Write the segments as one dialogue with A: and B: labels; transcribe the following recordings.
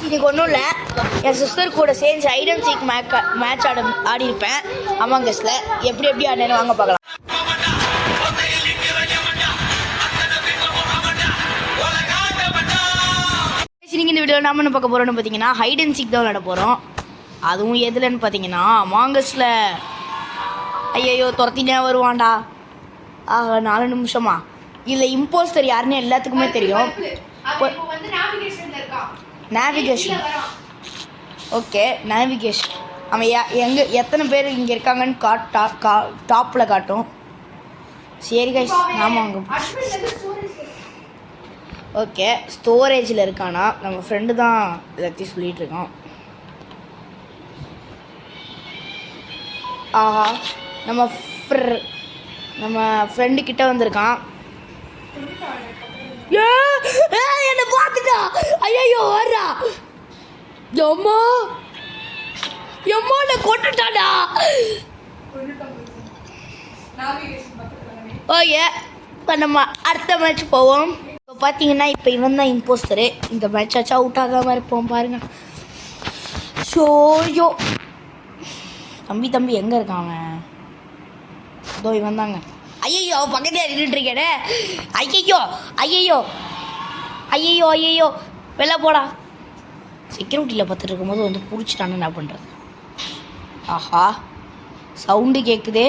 A: இன்னைக்கு ஒன்றும் இல்லை, என் சிஸ்டர் கூட சேர்ந்து ஹைட் அண்ட் சீக் மேட்ச் ஆடிருப்பேன் அமாங்கஸில். எப்படி ஆடினு வாங்க பார்க்கலாம். நீங்கள் இந்த வீடியோவில் நாம என்ன பார்க்க போகிறோம்னு பார்த்தீங்கன்னா ஹைட் அண்ட் சீக் தான் விளையாட போகிறோம். அதுவும் எதுலன்னு பார்த்தீங்கன்னா அமாங்கஸில். ஐயோ துரத்தினே வருவான்டா. 4 நிமிஷமா இல்லை, இம்போஸ்டர் யாருன்னு எல்லாத்துக்குமே தெரியும். Navigation, okay navigation. அவன் எங்கே எத்தனை பேர் இங்கே இருக்காங்கன்னு டாப்பில் காட்டும். சரி கைஸ், நாம அங்கே ஓகே ஸ்டோரேஜில் இருக்கானா நம்ம ஃப்ரெண்டு தான் எல்லாத்தையும் சொல்லிகிட்டு இருக்கான். ஆஹா, நம்ம ஃப்ரெண்டு கிட்ட வந்திருக்கான். என்ன பார்த்துட்டா. ஐயோ வர்றா. எம்மா நான் கொண்டுட்டாடா. ஓகே, இப்போ நம்ம அடுத்த மேட்ச் போவோம். இப்போ பார்த்தீங்கன்னா இப்போ இவன் தான் இம்போஸ்டரு. இந்த மேட்ச் ஆச்சா அவுட் ஆகாமல் இருப்போம் பாருங்க. ஷோயோ தம்பி எங்கே இருக்கான் அவன்? இதோ இவன் தாங்க. ஐயோ பக்கத்தில் நின்றுட்டுருக்கேனே. ஐயோ வெளில போடா. செக்யூரிட்டியில் பார்த்துட்டு இருக்கும்போது வந்து பிடிச்சிட்டான்னு என்ன பண்ணுறது? ஆஹா, சவுண்டு கேட்குதே.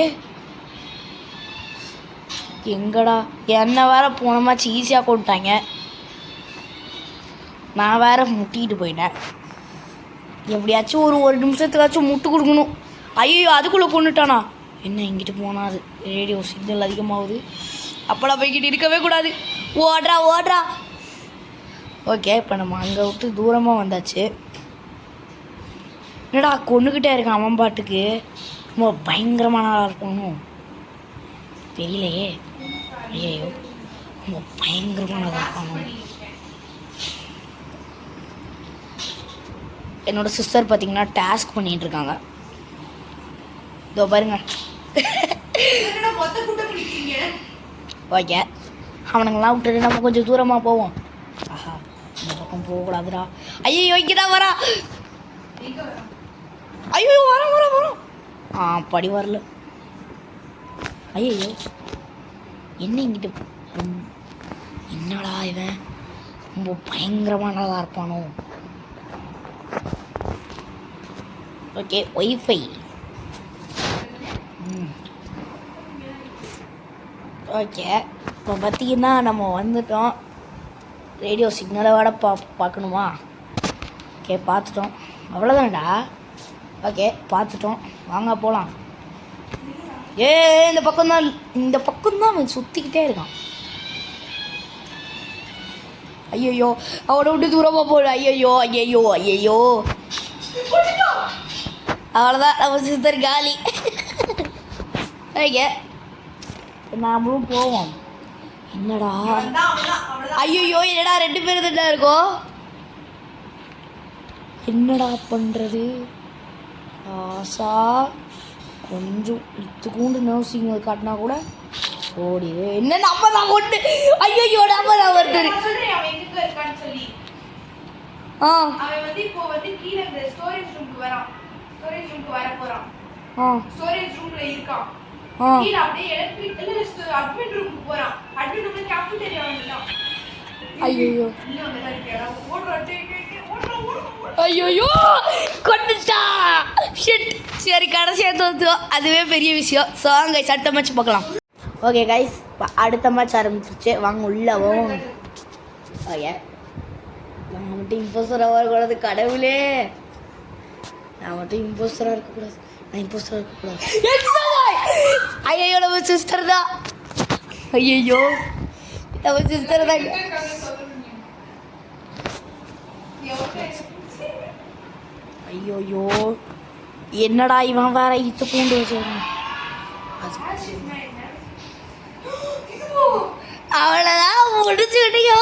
A: எங்கடா என்ன வேற போனமாச்சு ஈஸியாக கொண்டுட்டாங்க. நான் வேற முட்டிக்கிட்டு போயிட்டேன். எப்படியாச்சும் ஒரு நிமிஷத்துக்காச்சும் முட்டு கொடுக்கணும். ஐயோ அதுக்குள்ளே கொண்டுட்டானா? என்ன இங்கிட்டு போனால் அது ரேடியோ சிக்னல் அதிகமாகுது. அப்போலாம் போய்கிட்டு இருக்கவே கூடாது. ஓடுறா. ஓகே, இப்போ நம்ம அங்கே விட்டு தூரமாக வந்தாச்சு. என்னடா கொண்டுக்கிட்டே இருக்கான் அவன் பாட்டுக்கு. ரொம்ப பயங்கரமான ஆளாக இருக்கணும் தெரியலையே. ஐயோ ரொம்ப பயங்கரமானதாக இருக்கணும். என்னோடய சிஸ்டர் பார்த்தீங்கன்னா டாஸ்க் பண்ணிகிட்டு இருக்காங்க. இதோ பாருங்க. ஓகே, அவனுங்கெல்லாம் விட்டுட்டு நம்ம கொஞ்சம் தூரமாக போவோம். ஆஹா, இந்த பக்கம் போகக்கூடாதுடா. ஐயோ இங்கே தான் வரா. ஐயோ வரோம். படி வரல. ஐயோ என்ன இங்கிட்டு என்னடா இவன் ரொம்ப பயங்கரமானதாக இருப்பானோ. Okay wifi. ஓகே, இப்போ பார்த்தீங்கன்னா நம்ம வந்துட்டோம். ரேடியோ சிக்னலை விட பார்க்கணுமா? ஓகே பார்த்துட்டோம், அவ்வளோதானடா. ஓகே பார்த்துட்டோம், வாங்க போகலாம். இந்த பக்கம்தான் அவன் சுற்றிக்கிட்டே இருக்கான். ஐயோ அவனை விட்டு தூரமாக போடு. ஐயோ அவ்வளோதான், நம்ம சிஸ்டர் காலி. ஓகே நாமளும் போவோம். என்னடா ஐயோ என்னடா 2 பேர் தான் இருக்கோம். என்னடா பண்ணுறது? ஆசா கொஞ்சம் இத்துக்கூண்டு நர்வ் சிக்னல் காட்டினா கூட ஓடிடு. என்ன நம்ம தான் கொண்டு. ஐயோ நம்ம தான் ஒருத்தர்.
B: அவன் வந்து இப்போ வந்து கீழ இந்த ஸ்டோரேஜ் ரூமுக்கு வரான். ஸ்டோரேஜ் ரூமுக்கு வர போறான். ஸ்டோரேஜ் ரூம்ல இருக்கான். கீழ அப்படியே எலக்ட்ரிக் அட்மின் ரூமுக்கு போறான். அட்மின் ரூம்ல கேஃபிடேரியா வந்துட்டான்.
A: ஐயோ
B: நீ வந்து இருக்கடா. ஓடுறா.
A: ஐயோ கொண்டுட்டா. ஷிட். சரி கடைசியாக தோத்துவோம், அதுவே பெரிய விஷயம். ஸோ கைஸ் அடுத்த மேட்ச் பார்க்கலாம். ஓகே கைஸ், அடுத்த மேட்ச் ஆரம்பிச்சிருச்சு. வாங்க உள்ளவும். ஓகே, நம்ம மட்டும் இம்போஸ்டராக வரக்கூடாது. கடவுளே, நான் மட்டும் இம்போஸ்டராக இருக்கக்கூடாது. ஐயோ நம்ம சிஸ்டர் தான். ஐயோ நம்ம சிஸ்டர் தான். ஐயோ என்னடா இவன் வேற இத்து பூண்டு வச்சிருக்கான். அவ்வளோதான் முடிச்சு விட்டியோ.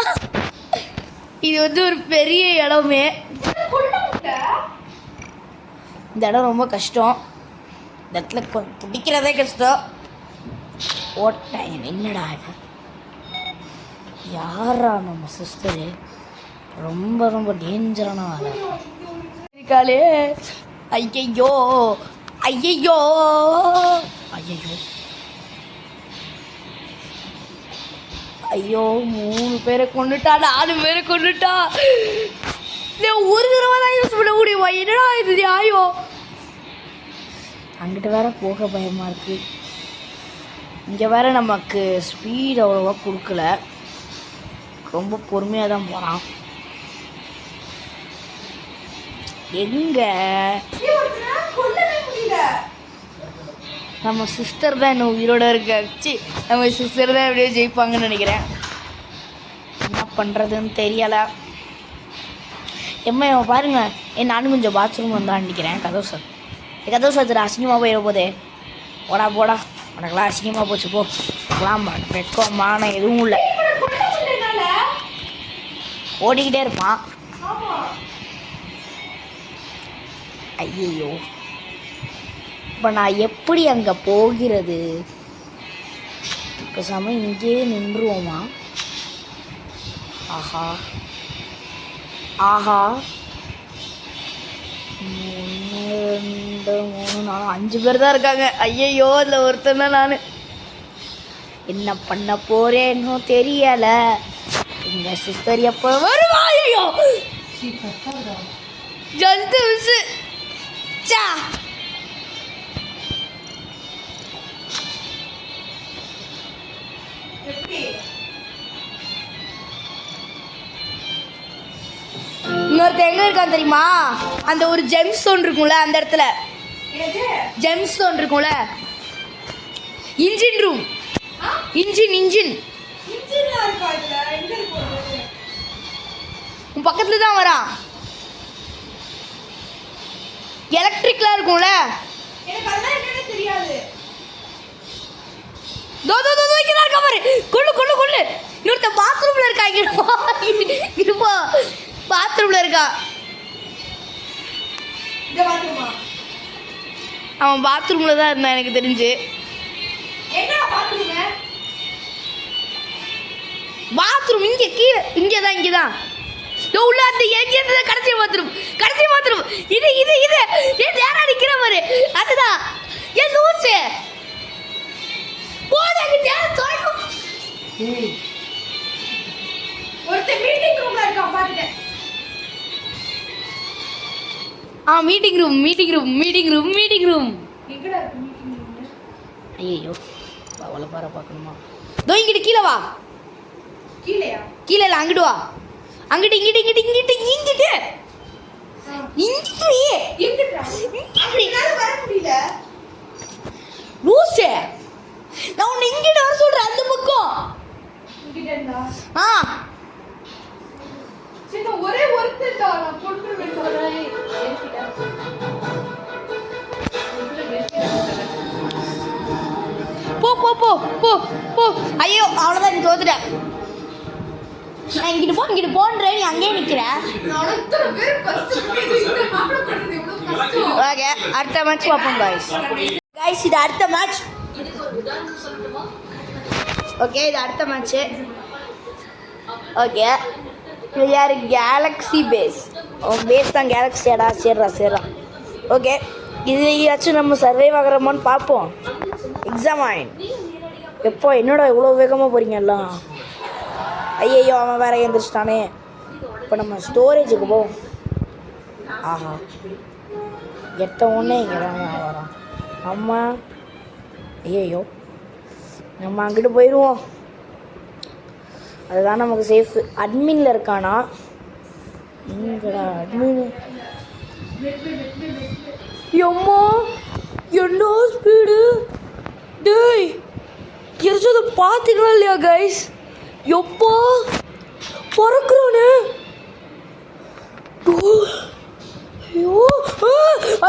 A: இது வந்து ஒரு பெரிய இடமே. இந்த இடம் ரொம்ப கஷ்டம். இந்த இடத்துல பிடிக்கிறதே கஷ்டம். ஓட்டேன். என்னடா இது? யாரா நம்ம சிஸ்டரு? ரொம்ப ரொம்ப டேஞ்சரான வேலை இருக்காளே. ஐயையோ ஐயையோ ஐயையோ ஐயோ 3 பேரை கொண்டுட்டா 4 பேரை கொண்டுட்டா. ஒரு தடவை தான் யூஸ் பண்ண முடியுமா? என்னடா இது நியாயம்? அங்கிட்ட வேற போக பயமாக இருக்குது. இங்கே வேற நமக்கு ஸ்பீட் அவ்வளோவா கொடுக்கல, ரொம்ப பொறுமையாக தான் போகிறான். எங்க நம்ம சிஸ்டர் தான் இன்னும் உயிரோட இருக்காச்சு. நம்ம சிஸ்டர் தான் எப்படியோ ஜெயிப்பாங்கன்னு நினைக்கிறேன். என்ன பண்ணுறதுன்னு தெரியலை. எம்மா பாருங்க, நானும் கொஞ்சம் பாத்ரூம் வந்தான்னு நினைக்கிறேன். கதவு சாத்துற அசிங்கமாக போயிட போதே. போடா உனக்கெல்லாம் அசிங்கமாக போச்சு. போகலாம் வெக்கம் மானம் எதுவும் இல்லை. ஓடிக்கிட்டே இருப்பான். ஐயோ, இப்போ நான் எப்படி அங்கே போகிறது? பேசாம இங்கேயே நின்றுவோமா? ஆஹா 1 2 3 4 5 பேர் தான் இருக்காங்க. ஐயையோ, இல்லை ஒருத்தன் தான் நான். என்ன பண்ண போறேன்னு தெரியல. எங்க சிஸ்டர் எப்போ வருவா? ஐயோ ஜஸ்ட் மிஸ். சா இன்னொருத்த எங்க இருக்கான்னு தெரியுமா? அந்த ஒரு ஜெம் ஸ்டோன் இருக்கும்ல, அந்த இடத்துல ஜெம் ஸ்டோன் இருக்கும்ல. Engine room. இன்ஜின் உன் பக்கத்துல தான் வரான். எலக்ட்ரிக்லாம் இருக்கும்ல. கொள்ளு இன்னொருத்த பாத்ரூம்ல இருக்கா. இருப்பா பாத்ரூம்ல இருக்கா. அவன் பாத்ரூம்ல தான் இருந்தான் எனக்கு தெரிஞ்சு. பாத்ரூம் இங்க கீழே, இங்கதான் உள்ள அந்த எங்க கடைசி பாத்ரூம் இது நேரா நிக்கிற மாதிரி. அதுதான் ஏன் லூசு போடா.
B: ஒருத்தர் மீட்டிங் ரூம்ல இருக்கான் பாத்துட்டேன்.
A: மீட்டிங் ரூம் எங்கடா இருக்கு மீட்டிங் ரூம்? ஐயோ அவளை பார பார்க்கணுமா? தோ இங்கிட்டு கீழே வா. கீழே இல்லை, அங்கிட்டு வா. இங்கிட்டு
B: வர முடியல.
A: லூசே, நான் உன்னை இங்கிட்ட வர சொல்றேன். அந்த பக்கம்
B: ஒரே ஒருத்தர் தான் நான் கொண்டு
A: போ. ஐயோ அவ்வளோதான், நீ தோத்துட்டேன். நான் இங்கிட்டு போன்றேன், நீ அங்கேயே நிற்கிற. ஓகே, அடுத்த மேட்ச் பார்ப்போம் கைஸ். இது அடுத்த மேட்ச். ஓகே, இது அடுத்த மேட்ச்சு. ஓகே, இது யார்? Galaxy base. பேஸ் தான் கேலக்ஸியாடா. சரிடா. ஓகே, இதுலையாச்சும் நம்ம சர்வைவ் ஆகிறோமான்னு பார்ப்போம். எக்ஸாமைன். எப்போ என்னோட இவ்வளோ வேகமாக போகிறீங்க எல்லாம்? ஐயோ, அவன் வேற எழுந்திரிச்சிட்டானே. இப்போ நம்ம ஸ்டோரேஜுக்கு போவோம். ஆஹா, எட்ட ஒன்றே இங்கே தான் வரோம். அம்மா ஐயோ, நம்ம அங்கிட்டு போயிடுவோம். அதுதான் நமக்கு சேஃபு. அட்மினில் இருக்கானா? எங்கடா அட்மின்? எம்மா என்ன ஸ்பீடு! டேய், எரிச்சதை பார்த்தீங்களா இல்லையா கைஸ்? எப்போ பறக்குறானே!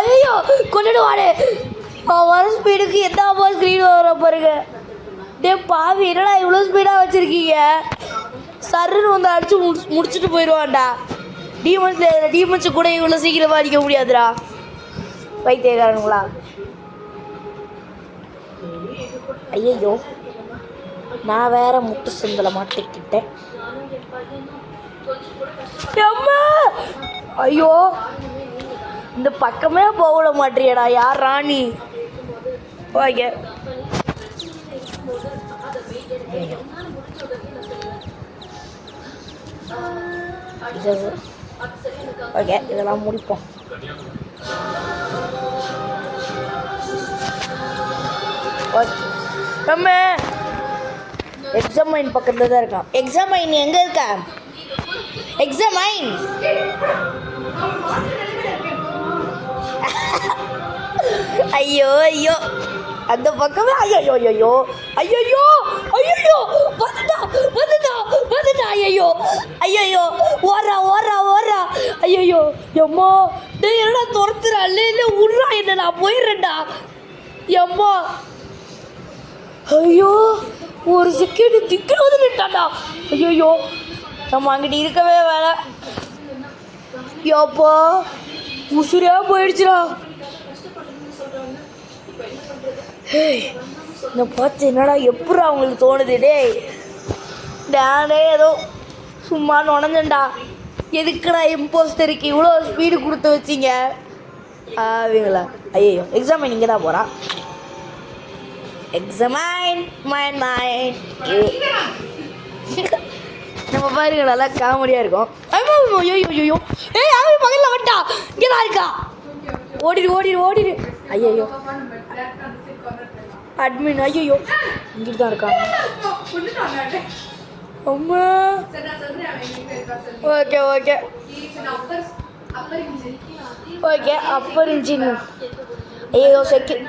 A: ஐயோ கொண்டுடுவானே! அவன் வர ஸ்பீடுக்கு எத்தாப்பா ஸ்க்ரீன் வர பாருங்க. டே பாவி, என்னடா இவ்வளோ ஸ்பீடாக வச்சுருக்கீங்க? சருன்னு வந்து அடிச்சு முடிச்சுட்டு போயிடுவான்டா. டீமன்ஸு கூட இவ்வளோ சீக்கிரமாக அடிக்க முடியாதுடா. பைத்தியக்காரனுங்களா? ஐயோ, நான் வேற முட்டு சந்தில் மாட்டிக்கிட்டேன். அம்மா ஐயோ இந்த பக்கமே போகல மாட்டியடா யார் ராணி ஓகே ஓகே இதெல்லாம் முடிப்போம் நம்ம எக்ஸாமைன் பக்கத்தில் தான் இருக்கான் எக்ஸாமைன் எங்கே இருக்கா எக்ஸாமைன் ஐயோ ஐயோ அந்த பக்கமே ஐயோ ஐயோ ஐயோ ஐயோ வந்துட்டா வந்துட்டா வந்துட்டா ஐயோ ஐயோ ஓடுறா ஓடுறா ஓடுறா ஐயோ எம்மா டேய் என்னடா துரத்துறா இல்லை விட்றா என்ன நான் போயிடுறேன்டா எம்மா ஐயோ ஒரு செகண்ட் திக்கில் வந்து நின்ட்டாண்டா ஐயோ நம்ம அங்கிட்ட இருக்கவே வேலை யோப்பா உசுரா போயிடுச்சுடா நான் பார்த்து என்னடா எப்படி அவங்களுக்கு தோணுது டேய் நானே ஏதோ சும்மா நுழைஞ்சேன்டா எதுக்குடா இம்போஸ்டருக்கு இவ்வளோ ஸ்பீடு கொடுத்து வச்சிங்க அவங்களா ஐயோ எக்ஸாம் இங்கே தான் போகிறான் எக்ஸாமைன் மைண்ட் மைண்ட் நம்ம பாருங்க நல்லா காமெடியாக இருக்கும் ஐயோ ஐயோ ஏய் அவன் பகலில் வந்துட்டா இங்கே தான் இருக்கா ஓடிடு ஓடிடு ஓடிடு ஐயோ அட்மின் ஐயோ இங்கிட்டு தான் இருக்காங்க அம்மா okay okay okay Appar engine ஐயோ செக்யூரிட்டி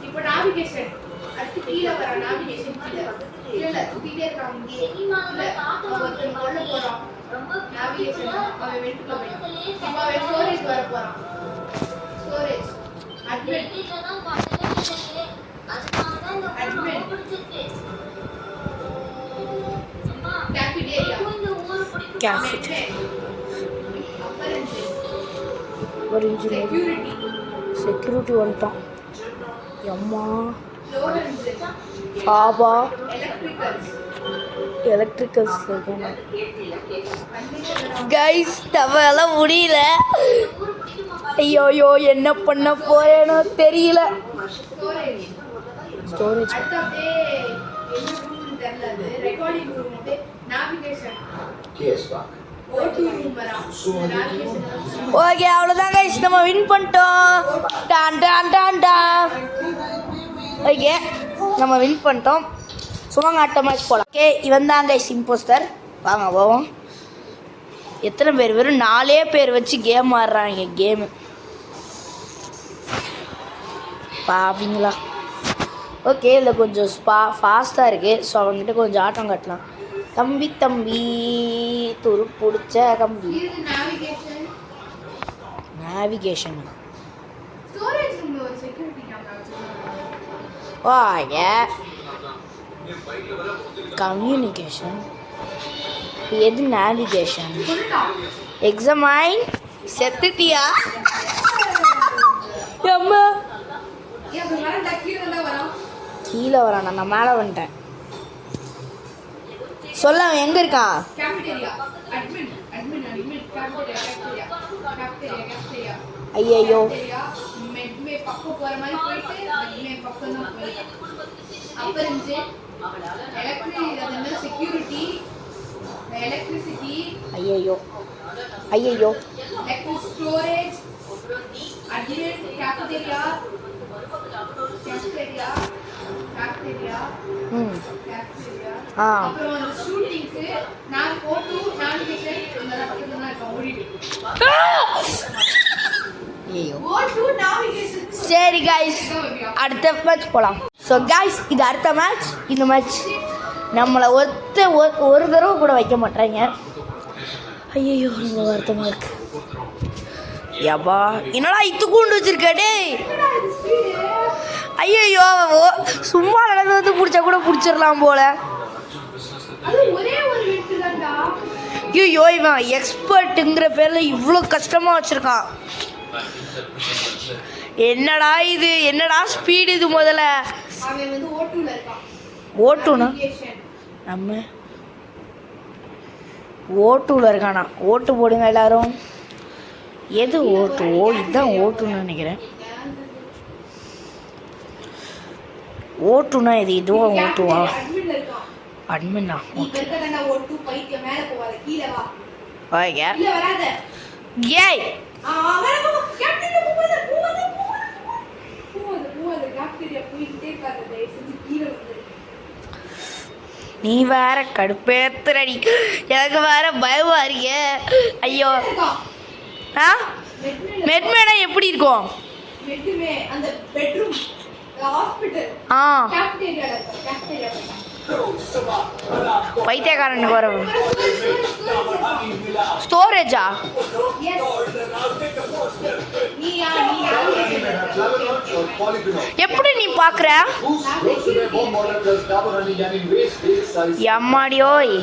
B: இப்போ நேவிகேஷன் அடுத்து கீழ வர நேவிகேஷன் கீழ சுத்திட்டே இருக்காங்க இல்ல அவன் கொல்ல போறான் நேவிகேஷன் அவன் வெட்டுல போய் அவன் ஸ்டோரேஜ் வர போறான் ஸ்டோரேஜ் அட்மின் அட்மின் கேஃபிடேரியா
A: ஒரு இன்ஜின் செக்யூரிட்டி வந்துட்டான் அம்மா பாபா எலக்ட்ரிக்கல்ஸ் கைஸ் தவெல்லாம் முடியல ஐயோ என்ன பண்ண போறேனோ தெரியல ஸ்டோரேஜ் ஓகே அவ்வளோதான் கைஸ் நம்ம வின் பண்ணிட்டோம் டான் டான் டான் டான் ஓகே நம்ம வின் பண்ணிட்டோம் சும்மாங்க அடுத்த மேட்ச் போகலாம் ஓகே இவன் தான் கைஸ் இம்போஸ்டர் வாங்க போவோம் எத்தனை பேர் வெறும் 4 பேர் வச்சு கேம் ஆடுறாங்க கேமு பாப்பீங்களா ஓகே இதில் கொஞ்சம் ஃபாஸ்ட்டாக இருக்குது ஸோ அவங்ககிட்ட கொஞ்சம் ஆட்டம் கட்டலாம் தம்பி தம்பி துரு பிடிச்ச கம்பி நேவிகேஷன் ஓகே கம்யூனிகேஷன் எது நேவிகேஷன் எக்ஸாமைன் செத்துட்டியா அம்மா கீழே வரான் நான் மேலே வந்துட்டேன் சொல்ல அவன் எங்கே இருக்கான் ஐயோ ஐயோ ஐயோ
B: ஸ்டோரேஜ் அட்மின் கேஃபிடேரியா அப்புறம் ஷூட்டிங்ஸ் நான் போட்டு நேவிகேஷன் அந்த பக்கத்துல தான் இருக்கேன் ஓடிட்டு
A: சரி கைஸ் அடுத்த மேட்ச் போகலாம் ஸோ கைஸ் இது அடுத்த மேட்ச் இந்த மேட்ச் நம்மளை ஒரு தடவை கூட வைக்க மாட்டாங்க ஐயோ ரொம்ப வருத்தமாக இருக்கு யப்பா என்னடா இத்துக்கூண்டு வச்சிருக்கே ஐயோ சும்மா நடந்து வந்து பிடிச்சா கூட பிடிச்சிடலாம் போல ஐயோ இவன் எக்ஸ்பர்ட்டுங்கிற பேரில் இவ்வளோ கஷ்டமாக வச்சுருக்கான் என்னடா இது, என்னடா ஸ்பீடு இது முதல்ல.
B: அவன் வந்து ஓட்டுல இருக்கான்.
A: ஓட்டுனா
B: Application.
A: நம்ம ஓட்டுல இருக்கானா? ஓட்டு போடுங்க எல்லாரும். எது ஓட்டு? இதுதான் ஓட்டுன்னு நினைக்கிறேன். ஓட்டுனா இது இதுவும் ஓட்டுவா?
B: Admin ல இருக்கான்.
A: அட்மின்னா
B: நீ பெருக்கடா ஓட்டு பைத்தியம் மேல போவாத கீழ வா.
A: ஓகே.
B: இல்ல வராத.
A: ஏய்
B: வர போ. கேப்டன்ல போவாத போவாத கேப்டன்ல போயிட்டே இருக்காத. தயவு செஞ்சு கீழ வந்து.
A: நீ வேற கடுப்பேத்துறடி. எனக்கு வேற பயமா இருக்கே. ஐயோ. ஆ மெட்மேனா எப்படி இருக்கும்?
B: மெட்மே அந்த பெட்ரூம் ஹாஸ்பிடல்
A: ஆ
B: கேப்டன்ல
A: பைத்தியக்காரனுக்கு வர ஸ்டோரேஜா? எப்படி நீ பாக்குற? எம்மாடியோய்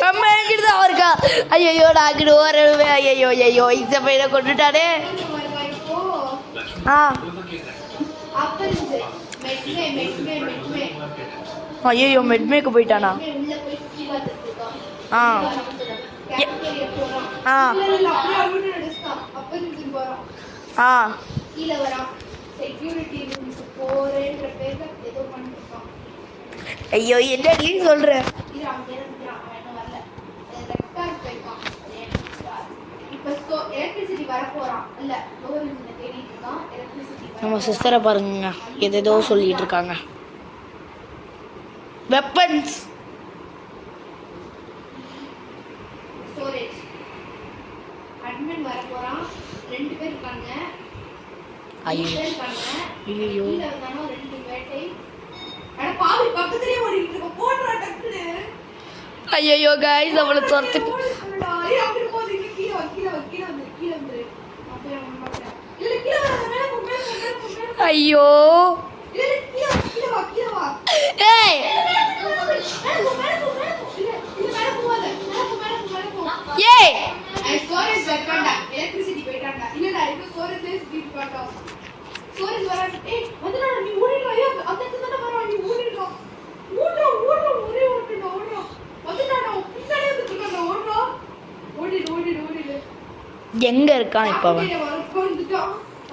A: அம்மா என்கிட்டதான் இருக்கா. ஐயோ நாக்கிட்டு ஓரவே. ஐயோ ஐயோ இந்த பையனை கொண்டுட்டானே. ஆ ஐயோ மெட்மேக்கு போயிட்டானா? ஆ ஆ ஆ ஐயோ என்ன நீ சொல்ற? நம்ம சிஸ்டரை பாருங்க எதோ சொல்லிட்டு இருக்காங்க. வெப்பன்ஸ்
B: ஸ்டோரேஜ் அட்மின் வர போறான். 2 பேர் இருக்காங்க.
A: ஐயோ ஐயோ
B: கீழ வந்தானோ 2 வேட்டை. அட பாவி பக்கத்துலயே ஓடிட்டு இருக்க. போடுறா டக்குனு.
A: ஐயோ गाइस அவளை துரத்து.
B: ஏய் அப்படி போடு. கீழ வந்து. அப்பவே அவன் மாட்டேன். இல்ல கீழ வர மேல போ.
A: ஐயோ
B: இல்ல கீழ வா.
A: ஏய் ஏய்
B: ஸ்டோரேஜ் வைக்கண்டா. எலக்ட்ரிசிட்டி போயிட்டான்டா. இல்லடா இது ஸ்டோரேஜ் ஸ்பீட் காட்டும். ஸ்டோரேஜ் வராது. ஏய் வந்துடா நீ ஓடிடா. ஐயோ அந்த இடத்துல வர நீ ஓடிடா. ஓடுடா ஒரே ஓடுடா. வந்துடா பின்னாடியே வந்துடா. ஓடிடு.
A: எங்க இருக்கான் இப்ப அவன்?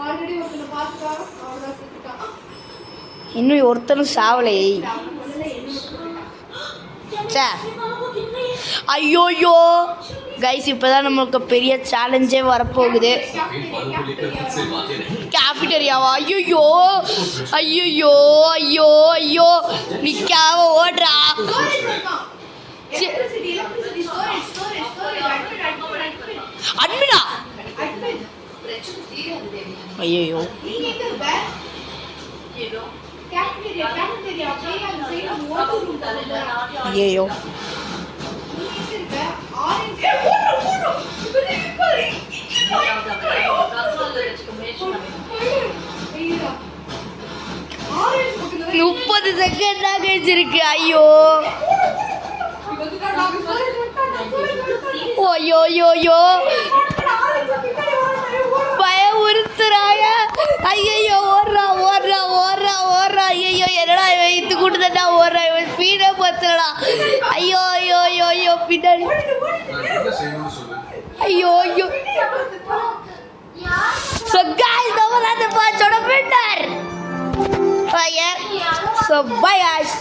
B: ஆல்ரெடி ஒருத்தனை பார்த்துட்டா. அவன் செத்துட்டான்.
A: இன்னும் ஒருத்தனும் சாவலை. ஐயோயோ கைஸ் இப்போதான் நம்மளுக்கு பெரிய சேலஞ்சே வரப்போகுது. கேஃபிட்டேரியாவா? ஐயோ ஐயோ ஐயோ ஐயோ நிக்காம ஓடுறா. அட்மினா? ஐயோ ஐயோ முப்பது செகண்ட் தான் கழிச்சிருக்கு. ஐயோ ஓயோயோயோ பயம் உறுத்துறாங்க. ஐயோ ஓடுறா ஓடுறா ஓடுறா ஓடுறா. ஐயோ என்னடா இது கூட்டுதா ஓடுறா. இவன் ஸ்பீடே பத்துறா. ஐயோ ஐயோ ஐயோ ஐயோ பின்னாடி. ஐயோ ஐயோ So guys, that was the bunch of the winner. So yeah, so bye guys.